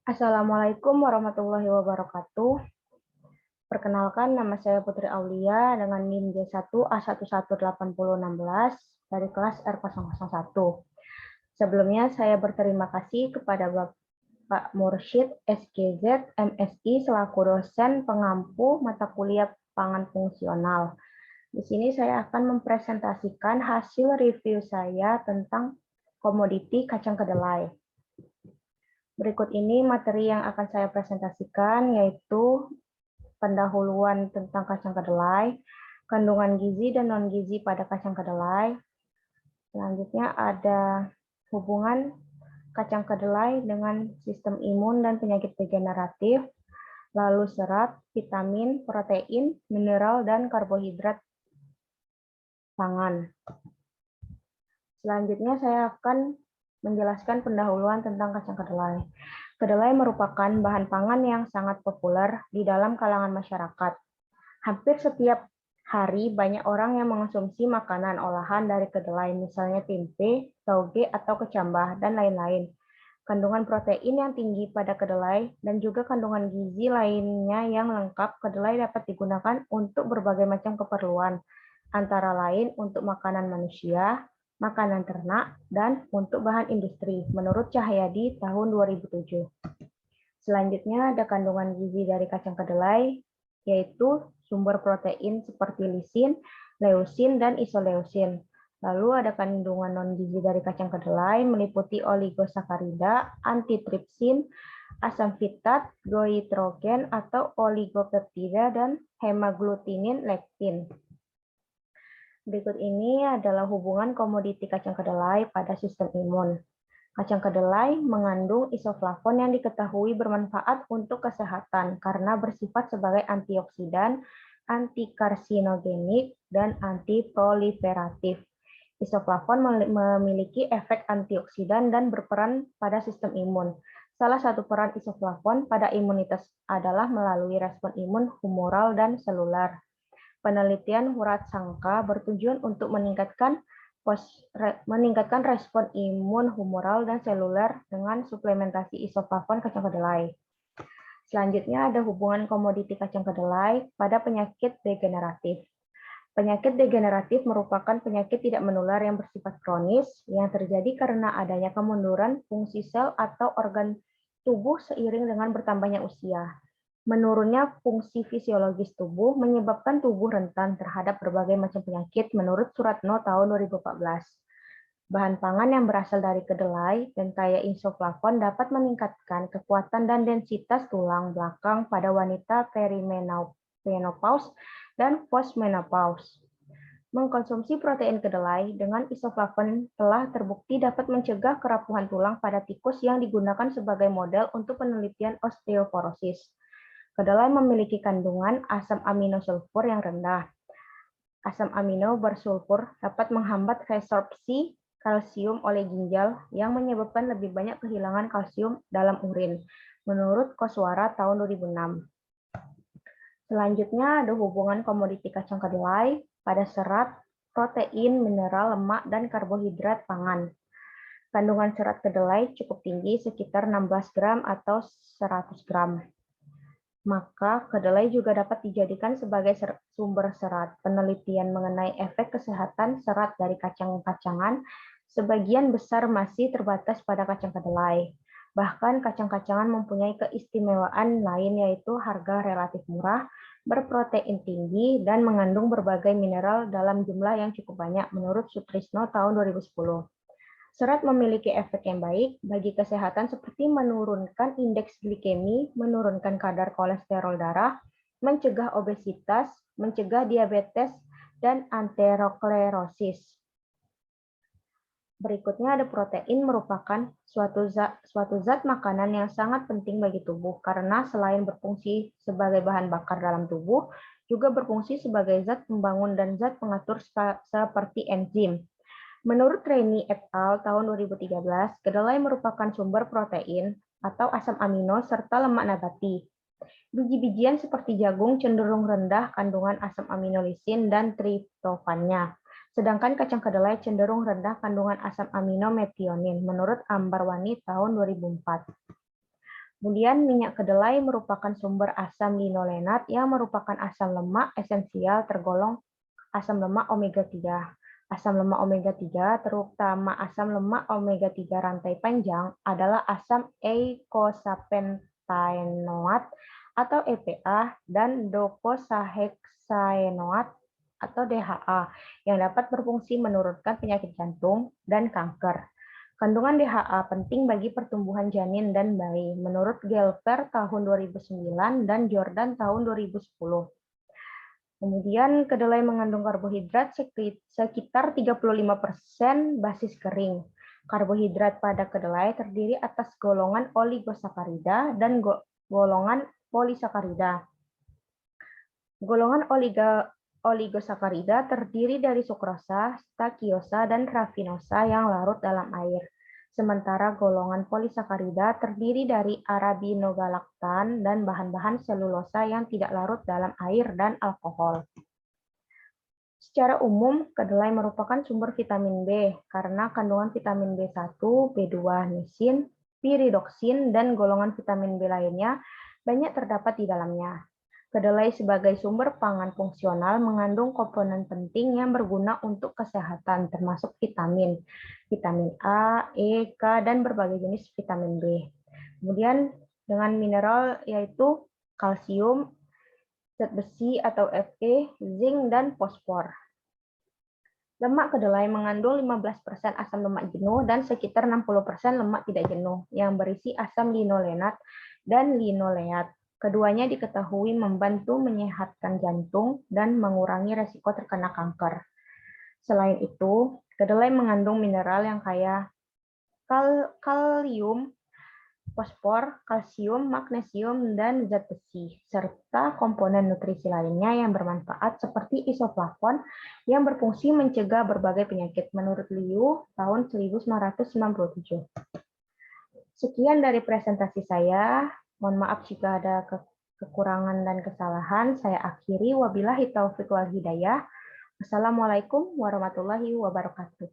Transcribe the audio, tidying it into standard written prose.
Assalamualaikum warahmatullahi wabarakatuh. Perkenalkan, nama saya Putri Aulia dengan NIM J1A118016 dari kelas R001. Sebelumnya saya berterima kasih kepada Bapak Mursyid SGZ MSI selaku dosen pengampu mata kuliah pangan fungsional. Di sini saya akan mempresentasikan hasil review saya tentang komoditi kacang kedelai. Berikut ini materi yang akan saya presentasikan, yaitu pendahuluan tentang kacang kedelai, kandungan gizi dan non-gizi pada kacang kedelai. Selanjutnya ada hubungan kacang kedelai dengan sistem imun dan penyakit degeneratif, lalu serat, vitamin, protein, mineral, dan karbohidrat pangan. Selanjutnya saya akan menjelaskan pendahuluan tentang kacang kedelai. Kedelai merupakan bahan pangan yang sangat populer di dalam kalangan masyarakat. Hampir setiap hari banyak orang yang mengonsumsi makanan olahan dari kedelai, misalnya tempe, tauge, atau kecambah, dan lain-lain. Kandungan protein yang tinggi pada kedelai dan juga kandungan gizi lainnya yang lengkap, kedelai dapat digunakan untuk berbagai macam keperluan, antara lain untuk makanan manusia, makanan ternak, dan untuk bahan industri, menurut Cahyadi tahun 2007. Selanjutnya ada kandungan gizi dari kacang kedelai, yaitu sumber protein seperti lisin, leusin, dan isoleusin. Lalu ada kandungan non-gizi dari kacang kedelai, meliputi oligosakarida, antitripsin, asam fitat, goitrogen atau oligopeptida, dan hemaglutinin lektin. Berikut ini adalah hubungan komoditi kacang kedelai pada sistem imun. Kacang kedelai mengandung isoflavon yang diketahui bermanfaat untuk kesehatan karena bersifat sebagai antioksidan, antikarsinogenik, dan antiproliferatif. Isoflavon memiliki efek antioksidan dan berperan pada sistem imun. Salah satu peran isoflavon pada imunitas adalah melalui respon imun humoral dan seluler. Penelitian Hurat-Sangka bertujuan untuk meningkatkan respon imun humoral dan seluler dengan suplementasi isoflavon kacang kedelai. Selanjutnya ada hubungan komoditi kacang kedelai pada penyakit degeneratif. Penyakit degeneratif merupakan penyakit tidak menular yang bersifat kronis yang terjadi karena adanya kemunduran fungsi sel atau organ tubuh seiring dengan bertambahnya usia. Menurunnya fungsi fisiologis tubuh menyebabkan tubuh rentan terhadap berbagai macam penyakit menurut Suratno tahun 2014. Bahan pangan yang berasal dari kedelai dan kaya isoflavon dapat meningkatkan kekuatan dan densitas tulang belakang pada wanita perimenopause dan postmenopause. Mengkonsumsi protein kedelai dengan isoflavon telah terbukti dapat mencegah kerapuhan tulang pada tikus yang digunakan sebagai model untuk penelitian osteoporosis. Kedelai memiliki kandungan asam amino sulfur yang rendah. Asam amino bersulfur dapat menghambat resorpsi kalsium oleh ginjal yang menyebabkan lebih banyak kehilangan kalsium dalam urin, menurut Koswara tahun 2006. Selanjutnya ada hubungan komoditi kacang kedelai pada serat, protein, mineral, lemak, dan karbohidrat pangan. Kandungan serat kedelai cukup tinggi, sekitar 16 gram atau 100 gram. Maka kedelai juga dapat dijadikan sebagai sumber serat. Penelitian mengenai efek kesehatan serat dari kacang-kacangan sebagian besar masih terbatas pada kacang kedelai. Bahkan kacang-kacangan mempunyai keistimewaan lain, yaitu harga relatif murah, berprotein tinggi, dan mengandung berbagai mineral dalam jumlah yang cukup banyak, menurut Sutrisno tahun 2010. Serat memiliki efek yang baik bagi kesehatan seperti menurunkan indeks glikemi, menurunkan kadar kolesterol darah, mencegah obesitas, mencegah diabetes, dan aterosklerosis. Berikutnya ada protein merupakan suatu zat makanan yang sangat penting bagi tubuh karena selain berfungsi sebagai bahan bakar dalam tubuh, juga berfungsi sebagai zat pembangun dan zat pengatur seperti enzim. Menurut Reni et al. Tahun 2013, kedelai merupakan sumber protein atau asam amino serta lemak nabati. Biji-bijian seperti jagung cenderung rendah kandungan asam amino lisin dan triptofannya. Sedangkan kacang kedelai cenderung rendah kandungan asam amino metionin, menurut Ambarwani tahun 2004. Kemudian minyak kedelai merupakan sumber asam linolenat yang merupakan asam lemak esensial tergolong asam lemak omega 3. Asam lemak omega 3, terutama asam lemak omega 3 rantai panjang, adalah asam eicosapentaenoat atau EPA dan docosahexaenoat atau DHA yang dapat berfungsi menurunkan penyakit jantung dan kanker. Kandungan DHA penting bagi pertumbuhan janin dan bayi, menurut Gelfer tahun 2009 dan Jordan tahun 2010. Kemudian kedelai mengandung karbohidrat sekitar 35% basis kering. Karbohidrat pada kedelai terdiri atas golongan oligosakarida dan golongan polisakarida. Golongan oligosakarida terdiri dari sukrosa, stakiosa, dan rafinosa yang larut dalam air. Sementara golongan polisakarida terdiri dari arabinogalaktan dan bahan-bahan selulosa yang tidak larut dalam air dan alkohol. Secara umum, kedelai merupakan sumber vitamin B karena kandungan vitamin B1, B2, nisin, piridoksin, dan golongan vitamin B lainnya banyak terdapat di dalamnya. Kedelai sebagai sumber pangan fungsional mengandung komponen penting yang berguna untuk kesehatan, termasuk vitamin, vitamin A, E, K, dan berbagai jenis vitamin B. Kemudian dengan mineral yaitu kalsium, zat besi atau Fe, zinc, dan fosfor. Lemak kedelai mengandung 15% asam lemak jenuh dan sekitar 60% lemak tidak jenuh yang berisi asam linolenat dan linoleat. Keduanya diketahui membantu menyehatkan jantung dan mengurangi resiko terkena kanker. Selain itu, kedelai mengandung mineral yang kaya kalium, fosfor, kalsium, magnesium, dan zat besi, serta komponen nutrisi lainnya yang bermanfaat seperti isoflavon yang berfungsi mencegah berbagai penyakit menurut Liu tahun 1997. Sekian dari presentasi saya. Mohon maaf jika ada kekurangan dan kesalahan. Saya akhiri. Wabillahi taufiq wal hidayah. Wassalamualaikum warahmatullahi wabarakatuh.